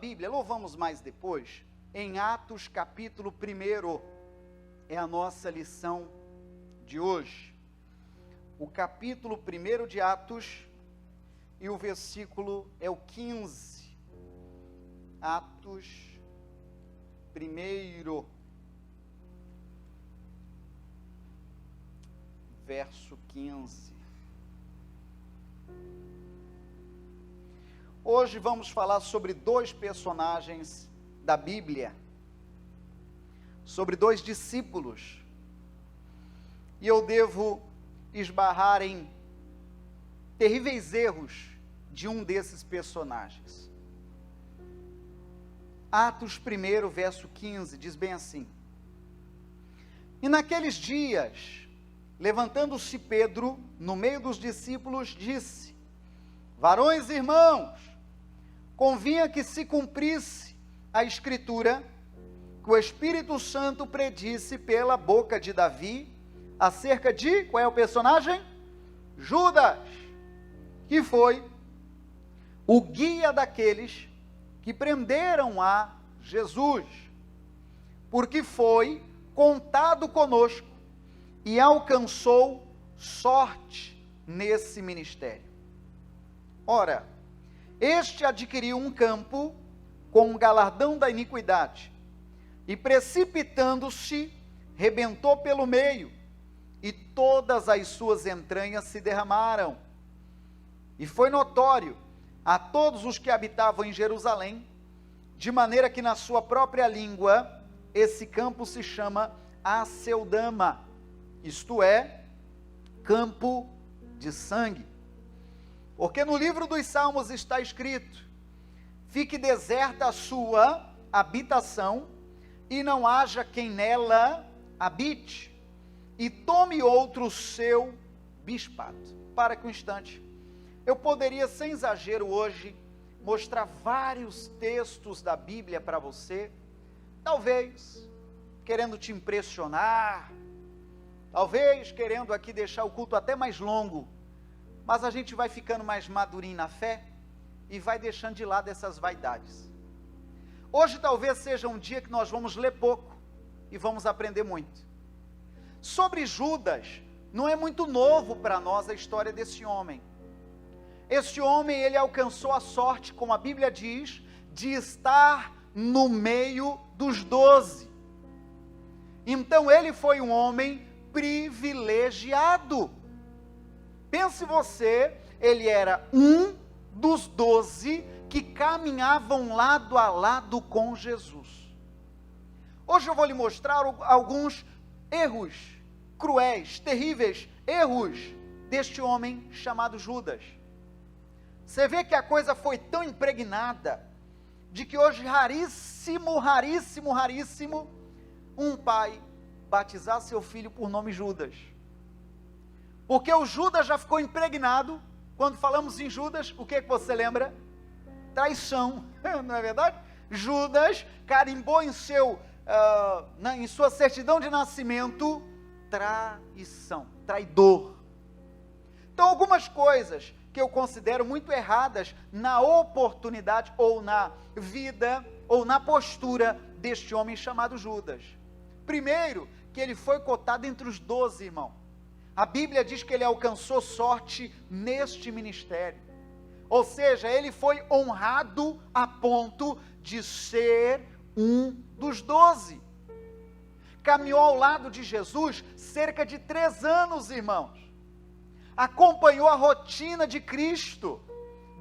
Bíblia, louvamos mais depois, em Atos capítulo 1, é a nossa lição de hoje. O capítulo 1 de Atos e o versículo é o 15. Atos 1, verso 15. Hoje vamos falar sobre dois personagens da Bíblia, sobre dois discípulos, e eu devo esbarrar em terríveis erros de um desses personagens. Atos 1, verso 15, diz bem assim: E naqueles dias, levantando-se Pedro, no meio dos discípulos, disse: Varões e irmãos, convinha que se cumprisse a Escritura, que o Espírito Santo predisse pela boca de Davi, acerca de, qual é o personagem? Judas, que foi o guia daqueles que prenderam a Jesus, porque foi contado conosco e alcançou sorte nesse ministério. Ora, este adquiriu um campo com o galardão da iniquidade, e precipitando-se, rebentou pelo meio, e todas as suas entranhas se derramaram. E foi notório a todos os que habitavam em Jerusalém, de maneira que na sua própria língua, esse campo se chama Aceldama, isto é, campo de sangue. Porque no livro dos Salmos está escrito: fique deserta a sua habitação, e não haja quem nela habite, e tome outro seu bispado. Para que um instante, eu poderia, sem exagero hoje, mostrar vários textos da Bíblia para você, talvez querendo te impressionar, talvez querendo aqui deixar o culto até mais longo, mas a gente vai ficando mais madurinho na fé e vai deixando de lado essas vaidades. Hoje talvez seja um dia que nós vamos ler pouco e vamos aprender muito. Sobre Judas, não é muito novo para nós a história desse homem. Esse homem, ele alcançou a sorte, como a Bíblia diz, de estar no meio dos 12. Então ele foi um homem privilegiado. Pense você, ele era um dos 12 que caminhavam lado a lado com Jesus. Hoje eu vou lhe mostrar alguns erros cruéis, terríveis erros deste homem chamado Judas. Você vê que a coisa foi tão impregnada, de que hoje raríssimo, um pai batizar seu filho por nome Judas. Porque o Judas já ficou impregnado. Quando falamos em Judas, o que você lembra? Traição, não é verdade? Judas carimbou em sua certidão de nascimento, traição, traidor. Então, algumas coisas que eu considero muito erradas na oportunidade, ou na vida, ou na postura deste homem chamado Judas. Primeiro, que ele foi cotado entre os 12, irmão. A Bíblia diz que ele alcançou sorte neste ministério. Ou seja, ele foi honrado a ponto de ser um dos 12. Caminhou ao lado de Jesus cerca de 3 anos, irmãos. Acompanhou a rotina de Cristo,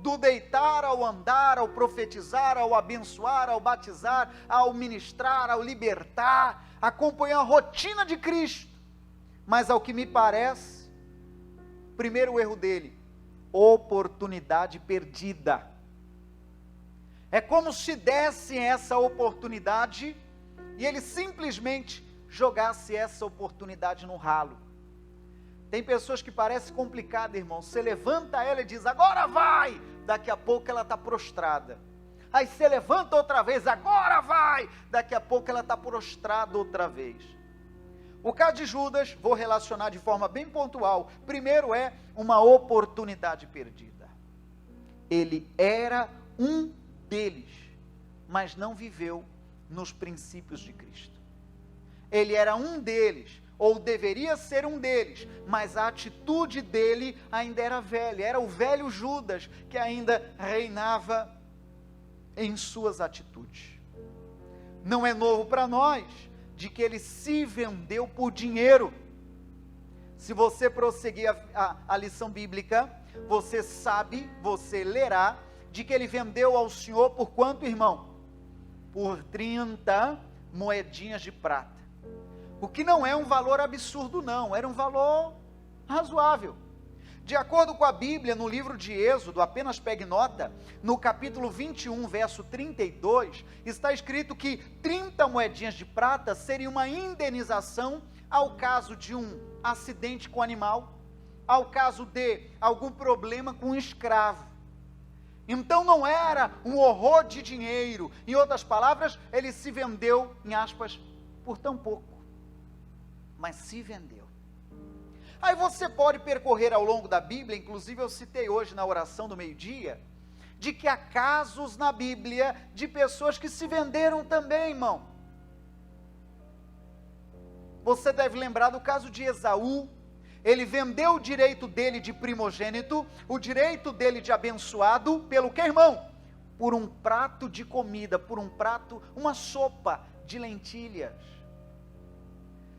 do deitar ao andar, ao profetizar, ao abençoar, ao batizar, ao ministrar, ao libertar. Acompanhou a rotina de Cristo. Mas ao que me parece, primeiro erro dele, oportunidade perdida. É como se desse essa oportunidade e ele simplesmente jogasse essa oportunidade no ralo. Tem pessoas que parece complicado, irmão. Você levanta ela e diz: agora vai! Daqui a pouco ela está prostrada. Aí você levanta outra vez: agora vai! Daqui a pouco ela está prostrada outra vez. O caso de Judas, vou relacionar de forma bem pontual. Primeiro é uma oportunidade perdida. Ele era um deles. mas não viveu nos princípios de Cristo. Ele era um deles, ou deveria ser um deles, mas a atitude dele ainda era velha, era o velho Judas que ainda reinava em suas atitudes. Não é novo para nós, de que ele se vendeu por dinheiro. Se você prosseguir a lição bíblica, você sabe, você lerá, de que ele vendeu ao Senhor por quanto, irmão? Por 30 moedinhas de prata. O que não é um valor absurdo não, era um valor razoável. De acordo com a Bíblia, no livro de Êxodo, apenas pegue nota, no capítulo 21, verso 32, está escrito que 30 moedinhas de prata seria uma indenização ao caso de um acidente com animal, ao caso de algum problema com um escravo. Então não era um horror de dinheiro, em outras palavras, ele se vendeu, em aspas, por tão pouco, mas se vendeu. Aí você pode percorrer ao longo da Bíblia, inclusive eu citei hoje na oração do meio-dia, de que há casos na Bíblia de pessoas que se venderam também, irmão. Você deve lembrar do caso de Esaú. Ele vendeu o direito dele de primogênito, o direito dele de abençoado, pelo que, irmão? Por um prato de comida, por um prato, uma sopa de lentilhas.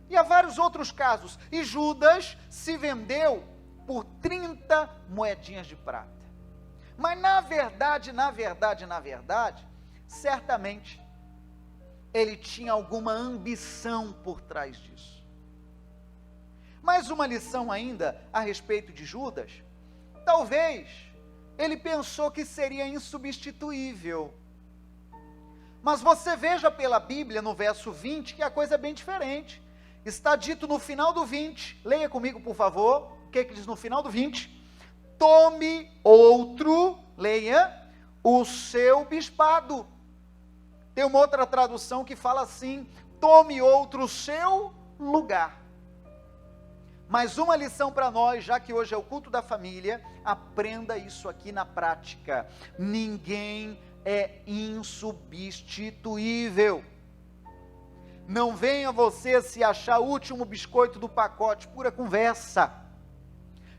E há vários outros casos. E Judas se vendeu por 30 moedinhas de prata. Mas na verdade, certamente, ele tinha alguma ambição por trás disso. Mais uma lição ainda a respeito de Judas. Talvez ele pensou que seria insubstituível. Mas você veja pela Bíblia, no verso 20, que a coisa é bem diferente. Está dito no final do 20, leia comigo por favor, o que diz no final do 20? Tome outro, leia, o seu bispado. Tem uma outra tradução que fala assim, tome outro o seu lugar. Mais uma lição para nós, já que hoje é o culto da família, aprenda isso aqui na prática. Ninguém é insubstituível. Não venha você se achar o último biscoito do pacote, pura conversa.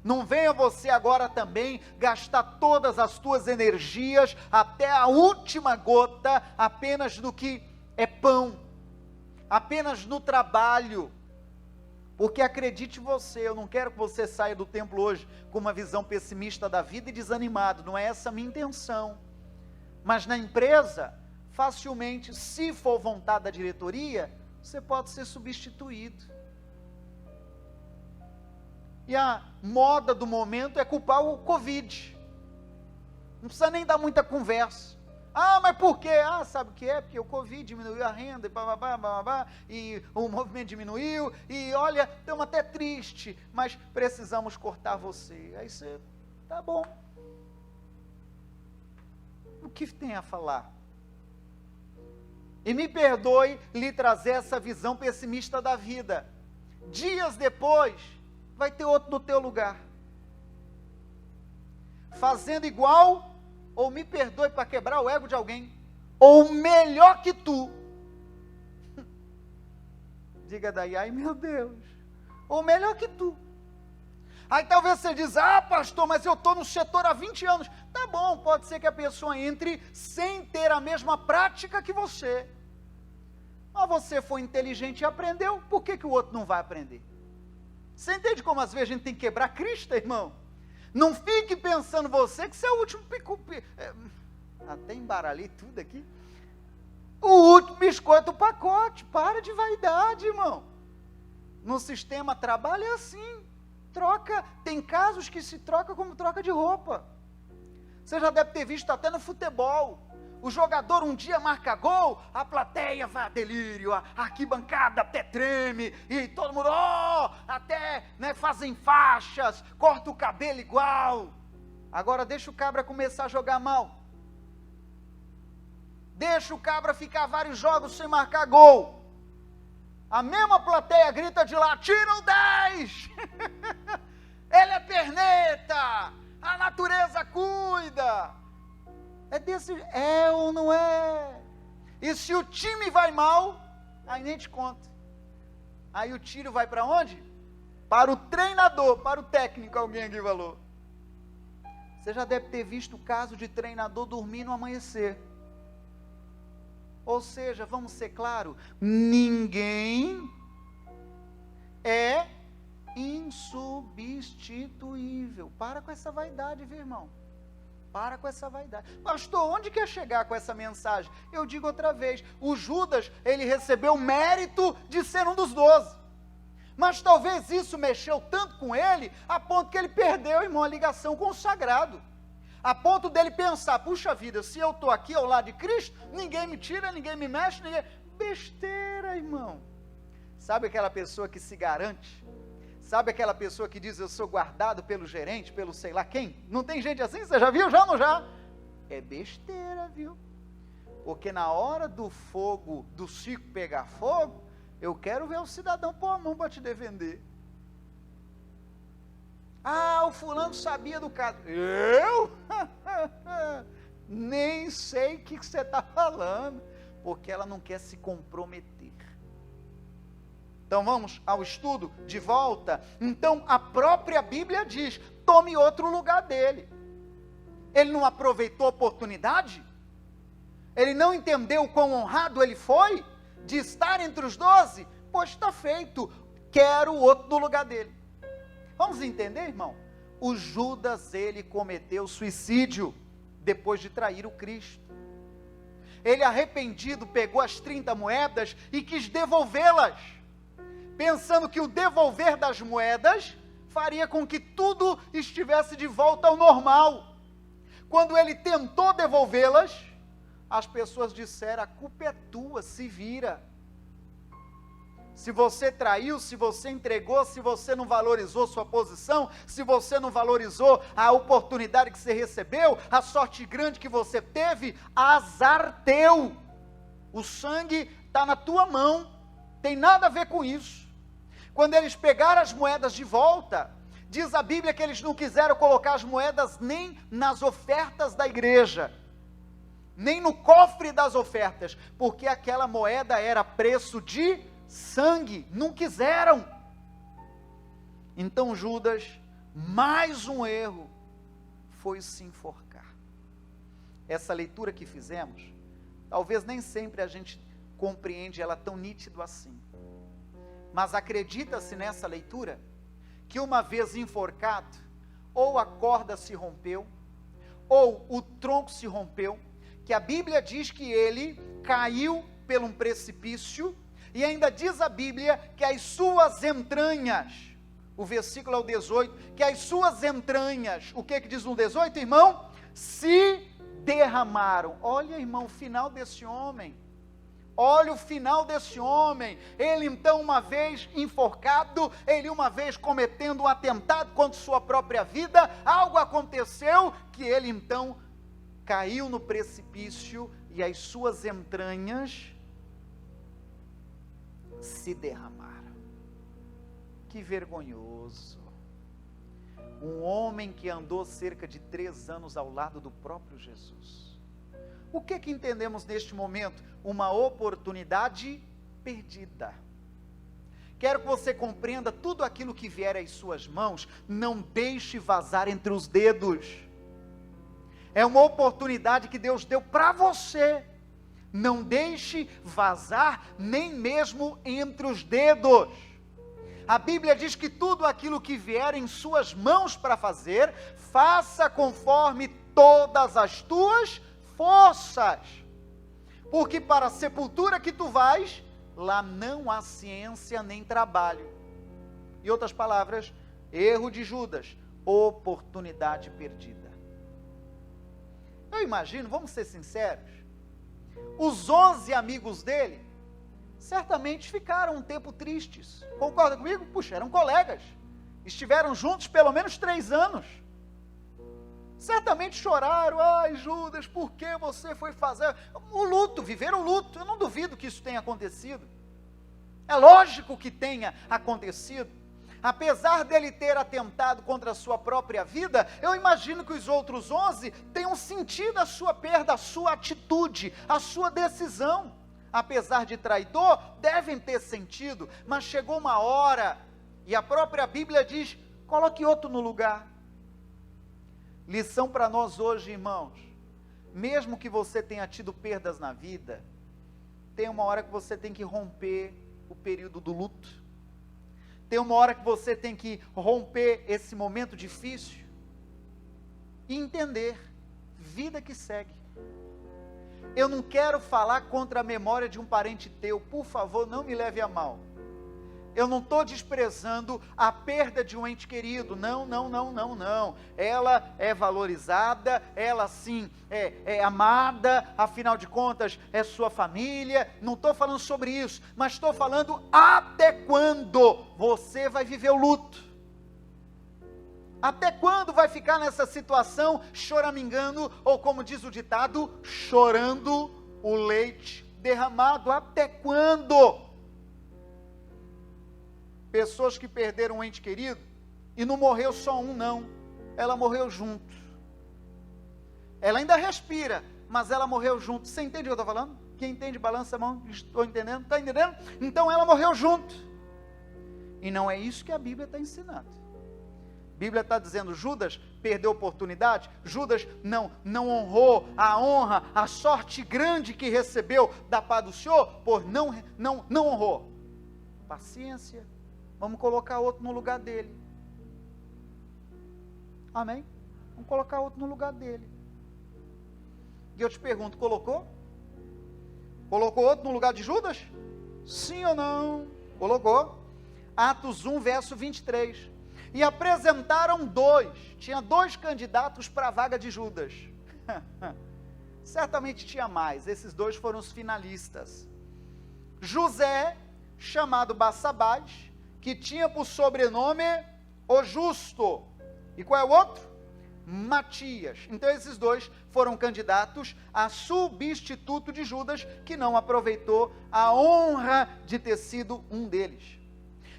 Não venha você agora também gastar todas as tuas energias, até a última gota, apenas no que é pão, apenas no trabalho. Porque acredite você, eu não quero que você saia do templo hoje com uma visão pessimista da vida e desanimado, não é essa a minha intenção. Mas na empresa, facilmente, se for vontade da diretoria, você pode ser substituído. E a moda do momento é culpar o Covid. Não precisa nem dar muita conversa. Ah, mas por quê? Ah, sabe o que é? Porque o Covid diminuiu a renda, e o movimento diminuiu, e olha, estamos até triste, mas precisamos cortar você. Aí você, tá bom. O que tem a falar? E me perdoe lhe trazer essa visão pessimista da vida. Dias depois, vai ter outro no teu lugar. Fazendo igual, ou me perdoe para quebrar o ego de alguém, ou melhor que tu. Diga daí, ai meu Deus, ou melhor que tu. Aí talvez você diz, ah pastor, mas eu estou no setor há 20 anos. Tá bom, pode ser que a pessoa entre sem ter a mesma prática que você. Mas você foi inteligente e aprendeu, por que o outro não vai aprender? Você entende como às vezes a gente tem que quebrar crista, irmão? Não fique pensando você que você é o último até embaralhei tudo aqui. O último biscoito do pacote. Para de vaidade, irmão. No sistema trabalho é assim. Troca, tem casos que se troca como troca de roupa. Você já deve ter visto até no futebol. O jogador um dia marca gol, a plateia vai a delírio, a arquibancada até treme, e todo mundo, até fazem faixas, corta o cabelo igual. Agora deixa o cabra começar a jogar mal. Deixa o cabra ficar vários jogos sem marcar gol. A mesma plateia grita de lá, tira o 10! Ele é perneta! A natureza cuida! É ou não é? E se o time vai mal, aí nem te conta. Aí o tiro vai para onde? Para o treinador, para o técnico, alguém aqui falou. Você já deve ter visto o caso de treinador dormir no amanhecer. Ou seja, vamos ser claros, ninguém é insubstituível. Para com essa vaidade, viu, irmão? Para com essa vaidade. Pastor, onde quer chegar com essa mensagem? Eu digo outra vez, o Judas, ele recebeu o mérito de ser um dos 12. Mas talvez isso mexeu tanto com ele, a ponto que ele perdeu, irmão, a ligação com o sagrado. A ponto dele pensar, puxa vida, se eu estou aqui ao lado de Cristo, ninguém me tira, ninguém me mexe, ninguém... Besteira, irmão. Sabe aquela pessoa que se garante? Sabe aquela pessoa que diz, eu sou guardado pelo gerente, pelo sei lá quem? Não tem gente assim? Você já viu? Já ou não já? É besteira, viu? Porque na hora do fogo, do circo pegar fogo, eu quero ver o cidadão pôr a mão para te defender. Ah, o fulano sabia do caso. Eu? Nem sei o que você está falando, porque ela não quer se comprometer. Então vamos ao estudo de volta. Então a própria Bíblia diz, tome outro lugar dele. Ele não aproveitou a oportunidade? Ele não entendeu o quão honrado ele foi de estar entre os 12? Pois está feito, quero outro no lugar dele. Vamos entender, irmão? O Judas, ele cometeu suicídio depois de trair o Cristo. Ele, arrependido, pegou as 30 moedas e quis devolvê-las, pensando que o devolver das moedas faria com que tudo estivesse de volta ao normal. Quando ele tentou devolvê-las, as pessoas disseram, a culpa é tua, se vira. Se você traiu, se você entregou, se você não valorizou sua posição, se você não valorizou a oportunidade que você recebeu, a sorte grande que você teve, azar teu. O sangue está na tua mão, tem nada a ver com isso. Quando eles pegaram as moedas de volta, diz a Bíblia que eles não quiseram colocar as moedas nem nas ofertas da igreja, nem no cofre das ofertas, porque aquela moeda era preço de sangue, não quiseram. Então Judas, mais um erro, foi se enforcar. Essa leitura que fizemos, talvez nem sempre a gente compreende ela tão nítido assim, mas acredita-se nessa leitura, que uma vez enforcado, ou a corda se rompeu, ou o tronco se rompeu, que a Bíblia diz que ele caiu por um precipício, e ainda diz a Bíblia que as suas entranhas, o versículo é o 18, que as suas entranhas, o que diz no 18, irmão? Se derramaram. Olha, irmão, o final desse homem. Olha o final desse homem. Ele então, uma vez enforcado, ele uma vez cometendo um atentado contra sua própria vida, algo aconteceu que ele então caiu no precipício e as suas entranhas se derramaram. Que vergonhoso. Um homem que andou cerca de 3 anos ao lado do próprio Jesus. O que entendemos neste momento? Uma oportunidade perdida. Quero que você compreenda, tudo aquilo que vier às suas mãos, não deixe vazar entre os dedos. É uma oportunidade que Deus deu para você. Não deixe vazar nem mesmo entre os dedos. A Bíblia diz que tudo aquilo que vier em suas mãos para fazer, faça conforme todas as tuas forças. Porque para a sepultura que tu vais, lá não há ciência nem trabalho. Em outras palavras, erro de Judas, oportunidade perdida. Eu imagino, vamos ser sinceros, os 11 amigos dele, certamente ficaram um tempo tristes. Concorda comigo? Puxa, eram colegas. Estiveram juntos pelo menos 3 anos. Certamente choraram. Ai, Judas, por que você foi fazer? O luto, viveram o luto. Eu não duvido que isso tenha acontecido. É lógico que tenha acontecido. apesar dele ter atentado contra a sua própria vida, eu imagino que os outros 11 tenham sentido a sua perda, a sua atitude, a sua decisão. Apesar de traidor, devem ter sentido, mas chegou uma hora, e a própria Bíblia diz, coloque outro no lugar. Lição para nós hoje, irmãos, mesmo que você tenha tido perdas na vida, tem uma hora que você tem que romper o período do luto. Tem uma hora que você tem que romper esse momento difícil e entender, vida que segue. Eu não quero falar contra a memória de um parente teu, por favor, não me leve a mal. Eu não estou desprezando a perda de um ente querido, não. Ela é valorizada, ela sim é amada, afinal de contas é sua família, não estou falando sobre isso, mas estou falando até quando você vai viver o luto. Até quando vai ficar nessa situação choramingando, ou como diz o ditado, chorando o leite derramado? Até quando? Pessoas que perderam um ente querido, e não morreu só um não, ela morreu junto. Ela ainda respira, mas ela morreu junto. Você entende o que eu estou falando? Quem entende, balança a mão. Estou entendendo, está entendendo? Então ela morreu junto. E não é isso que a Bíblia está ensinando. A Bíblia está dizendo, Judas perdeu a oportunidade, Judas não honrou a honra, a sorte grande que recebeu da paz do Senhor, por não honrou. Paciência. Vamos colocar outro no lugar dele. Amém? Vamos colocar outro no lugar dele. E eu te pergunto, colocou? Colocou outro no lugar de Judas? Sim ou não? Colocou. Atos 1, verso 23. E apresentaram tinha 2 candidatos para a vaga de Judas. Certamente tinha mais, esses 2 foram os finalistas. José, chamado Barsabás, que tinha por sobrenome o Justo. E qual é o outro? Matias. Então esses 2 foram candidatos a substituto de Judas, que não aproveitou a honra de ter sido um deles.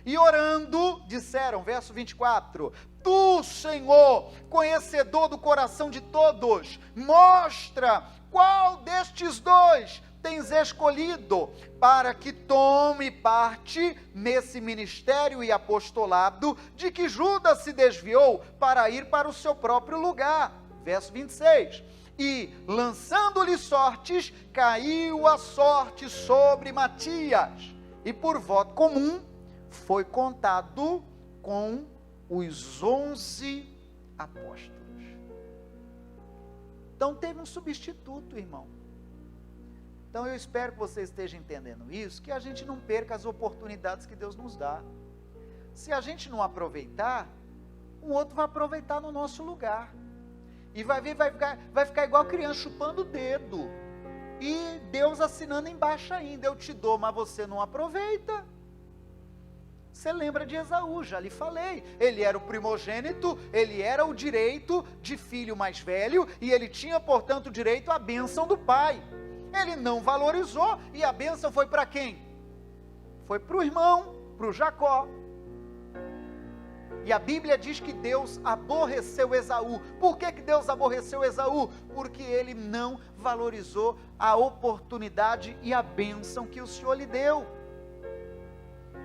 E orando, disseram, verso 24, Tu, Senhor, conhecedor do coração de todos, mostra qual destes 2 tens escolhido, para que tome parte nesse ministério e apostolado, de que Judas se desviou para ir para o seu próprio lugar. Verso 26. E, lançando-lhe sortes, caiu a sorte sobre Matias, e por voto comum, foi contado com os 11 apóstolos. Então teve um substituto, irmão. Então eu espero que você esteja entendendo isso, que a gente não perca as oportunidades que Deus nos dá. Se a gente não aproveitar, um outro vai aproveitar no nosso lugar. E vai ficar igual criança chupando o dedo. E Deus assinando embaixo ainda, eu te dou, mas você não aproveita. Você lembra de Esaú, já lhe falei, ele era o primogênito, ele era o direito de filho mais velho, e ele tinha, portanto, direito à bênção do pai. Ele não valorizou, e a bênção foi para quem? Foi para o irmão, para o Jacó. E a Bíblia diz que Deus aborreceu Esaú. Por que Deus aborreceu Esaú? Porque ele não valorizou a oportunidade e a bênção que o Senhor lhe deu.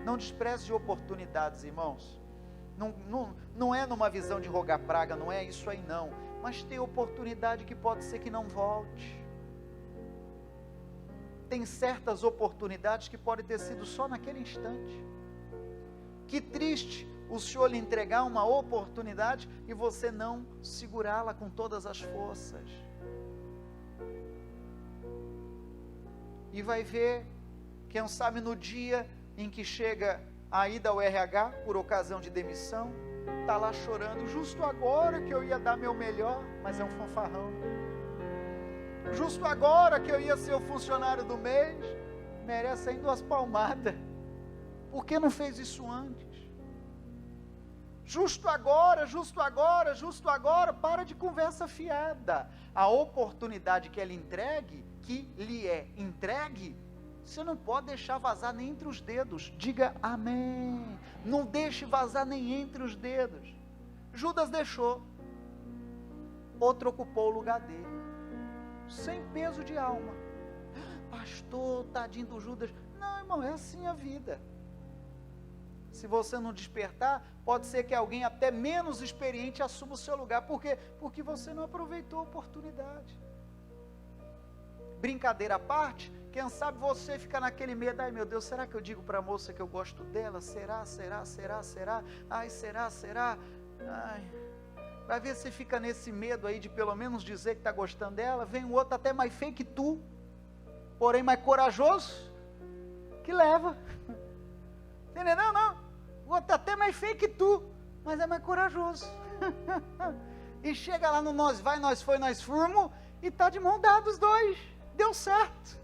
Não despreze oportunidades, irmãos. Não é numa visão de rogar praga, não é isso aí não. Mas tem oportunidade que pode ser que não volte. Tem certas oportunidades que podem ter sido só naquele instante. Que triste o Senhor lhe entregar uma oportunidade e você não segurá-la com todas as forças. E vai ver, quem sabe no dia em que chega a ida ao RH, por ocasião de demissão, está lá chorando, justo agora que eu ia dar meu melhor, mas é um fanfarrão. Justo agora que eu ia ser o funcionário do mês, merece ainda 2 palmadas. Por que não fez isso antes? Justo agora, para de conversa fiada. A oportunidade que lhe é entregue, Você não pode deixar vazar nem entre os dedos. Diga amém. Não deixe vazar nem entre os dedos. Judas deixou. Outro ocupou o lugar dele. Sem peso de alma. Pastor, tadinho do Judas. Não, irmão, é assim a vida. Se você não despertar, pode ser que alguém até menos experiente assuma o seu lugar. Por quê? Porque você não aproveitou a oportunidade. Brincadeira à parte, quem sabe você fica naquele medo, ai meu Deus, será que eu digo para a moça que eu gosto dela? Será? Ai, será? Ai, vai ver se fica nesse medo aí de pelo menos dizer que está gostando dela. Vem um outro até mais feio que tu, porém mais corajoso, que leva. Entendeu? Não, o outro até mais feio que tu, mas é mais corajoso. E chega lá no nós vai, nós foi, nós fomos, e está de mão dada os dois. Deu certo.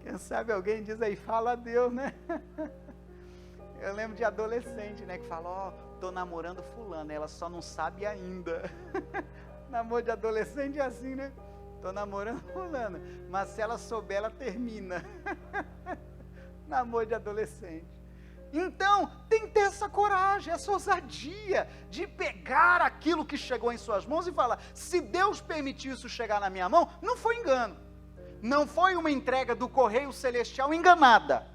Quem sabe alguém diz aí, fala a Deus, né? Eu lembro de adolescente, né, que fala, ó, tô namorando fulano, ela só não sabe ainda. Namoro de adolescente é assim, né? Tô namorando fulano, mas se ela souber, ela termina. Namoro de adolescente. Então, tem que ter essa coragem, essa ousadia de pegar aquilo que chegou em suas mãos e falar, se Deus permitiu isso chegar na minha mão, não foi engano, não foi uma entrega do correio celestial enganada.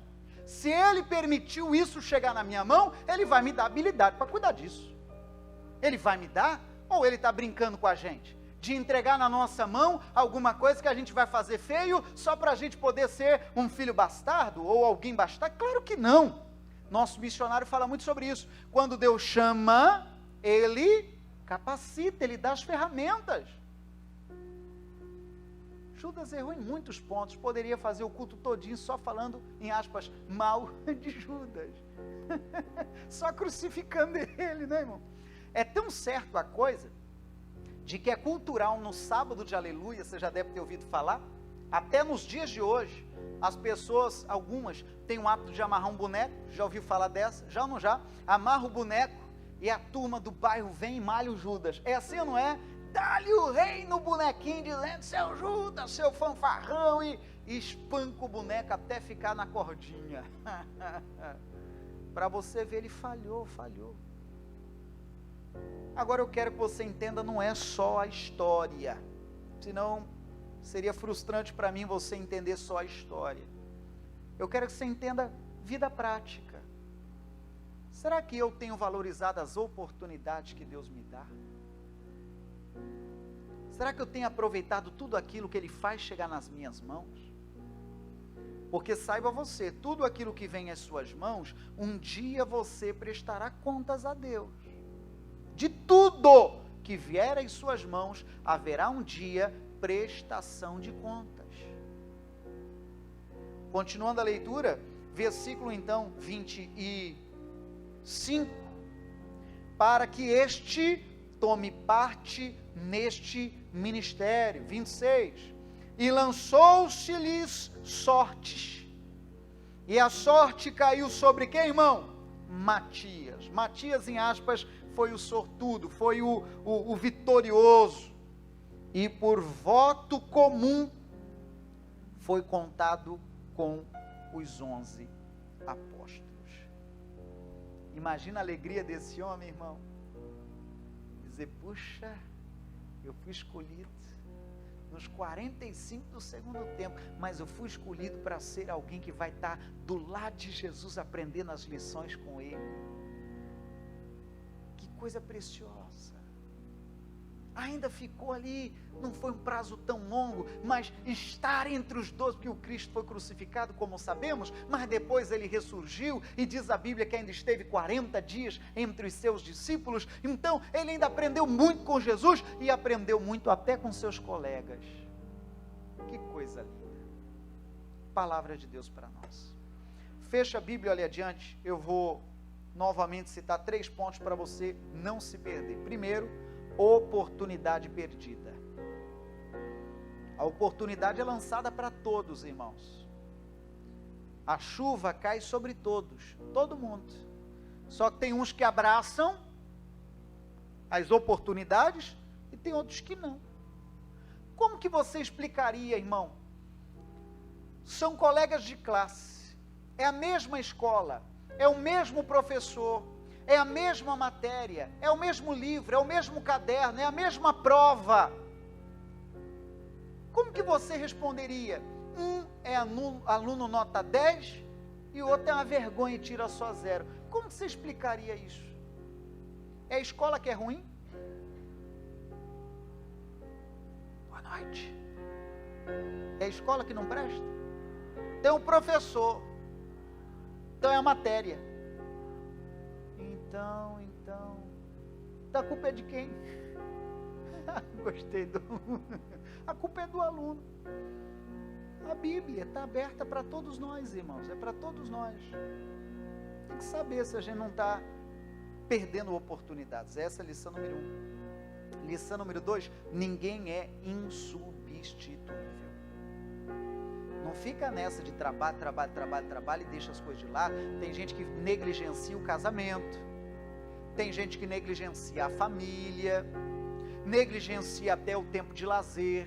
Se Ele permitiu isso chegar na minha mão, Ele vai me dar habilidade para cuidar disso. Ele vai me dar, ou Ele está brincando com a gente? De entregar na nossa mão alguma coisa que a gente vai fazer feio, só para a gente poder ser um filho bastardo, ou alguém bastardo? Claro que não. Nosso missionário fala muito sobre isso. Quando Deus chama, Ele capacita, Ele dá as ferramentas. Judas errou em muitos pontos. Poderia fazer o culto todinho só falando, em aspas, mal de Judas. Só crucificando ele, né, irmão? É tão certo a coisa, de que é cultural no sábado de aleluia, você já deve ter ouvido falar, até nos dias de hoje, as pessoas, algumas, têm o hábito de amarrar um boneco, já ouviu falar dessa? Já ou não já? Amarra o boneco e a turma do bairro vem e malha o Judas. É assim ou não é? Dá-lhe o rei no bonequinho, dizendo, seu Judas, seu fanfarrão, e espanca o boneco até ficar na cordinha. Para você ver, ele falhou. Agora eu quero que você entenda, não é só a história, senão seria frustrante para mim você entender só a história. Eu quero que você entenda vida prática. Será que eu tenho valorizado as oportunidades que Deus me dá? Será que eu tenho aproveitado tudo aquilo que Ele faz chegar nas minhas mãos? Porque saiba você, tudo aquilo que vem às suas mãos, um dia você prestará contas a Deus. De tudo que vier às suas mãos, haverá um dia prestação de contas. Continuando a leitura, versículo então 25, para que este tome parte neste ministério. 26, e lançou-se-lhes sortes, e a sorte caiu sobre quem, irmão? Matias. Matias, em aspas, foi o sortudo, foi o vitorioso, e por voto comum foi contado com os 11 apóstolos. Imagina a alegria desse homem, irmão, dizer, puxa, eu fui escolhido nos 45 do segundo tempo, mas eu fui escolhido para ser alguém que vai estar do lado de Jesus, aprendendo as lições com Ele. Que coisa preciosa. Ainda ficou ali, não foi um prazo tão longo, mas estar entre os 12, porque o Cristo foi crucificado, como sabemos, mas depois Ele ressurgiu, e diz a Bíblia que ainda esteve 40 dias entre os seus discípulos, então Ele ainda aprendeu muito com Jesus, e aprendeu muito até com seus colegas. Que coisa linda. Palavra de Deus para nós. Fecha a Bíblia, olha adiante, eu vou novamente citar 3 pontos para você não se perder. Primeiro, oportunidade perdida. A oportunidade é lançada para todos, irmãos. A chuva cai sobre todos, todo mundo. Só que tem uns que abraçam as oportunidades e tem outros que não. Como que você explicaria, irmão? São colegas de classe, é a mesma escola, é o mesmo professor, é a mesma matéria, é o mesmo livro, é o mesmo caderno, é a mesma prova. Como que você responderia? Um é aluno nota 10 e o outro é uma vergonha e tira só 0. Como você explicaria isso? É a escola que é ruim? Boa noite. É a escola que não presta? Tem um professor. Então é a matéria. Então, a culpa é de quem? Gostei do... A culpa é do aluno. A Bíblia está aberta para todos nós, irmãos, é para todos nós. Tem que saber se a gente não está perdendo oportunidades. Essa é a lição número 1. Lição número 2, ninguém é insubstituível. Não fica nessa de trabalho e deixa as coisas de lado. Tem gente que negligencia o casamento, tem gente que negligencia a família, negligencia até o tempo de lazer,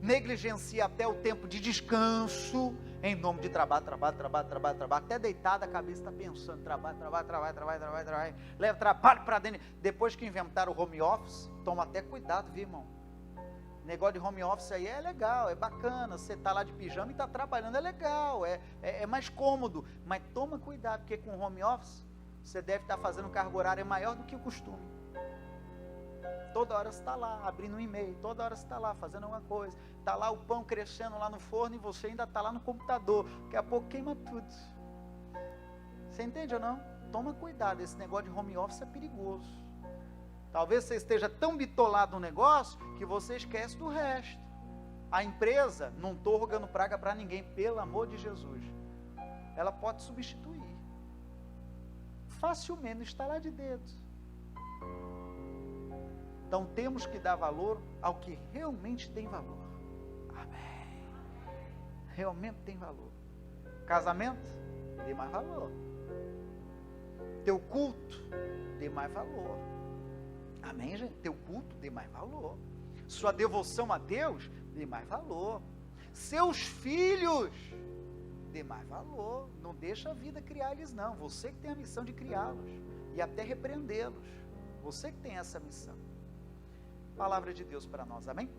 negligencia até o tempo de descanso, em nome de trabalho, até deitada a cabeça está pensando, trabalho, leva trabalho para dentro. Depois que inventaram o home office, toma até cuidado, viu, irmão? Negócio de home office aí é legal, é bacana, você está lá de pijama e está trabalhando, é legal, é mais cômodo, mas toma cuidado, porque com home office, você deve estar fazendo carga horária maior do que o costume. Toda hora você está lá, abrindo um e-mail, toda hora você está lá, fazendo alguma coisa, está lá o pão crescendo lá no forno e você ainda está lá no computador, daqui a pouco queima tudo. Você entende ou não? Toma cuidado, esse negócio de home office é perigoso. Talvez você esteja tão bitolado no negócio, que você esquece do resto. A empresa, não estou rogando praga para ninguém, pelo amor de Jesus, ela pode substituir. Facilmente, no estalar de dedos. Então temos que dar valor ao que realmente tem valor. Amém. Realmente tem valor. Casamento, dê mais valor. Teu culto, dê mais valor. Amém, gente? Teu culto, dê mais valor. Sua devoção a Deus, dê mais valor. Seus filhos, dê mais valor. Não deixa a vida criar eles, não. Você que tem a missão de criá-los e até repreendê-los. Você que tem essa missão. Palavra de Deus para nós, amém?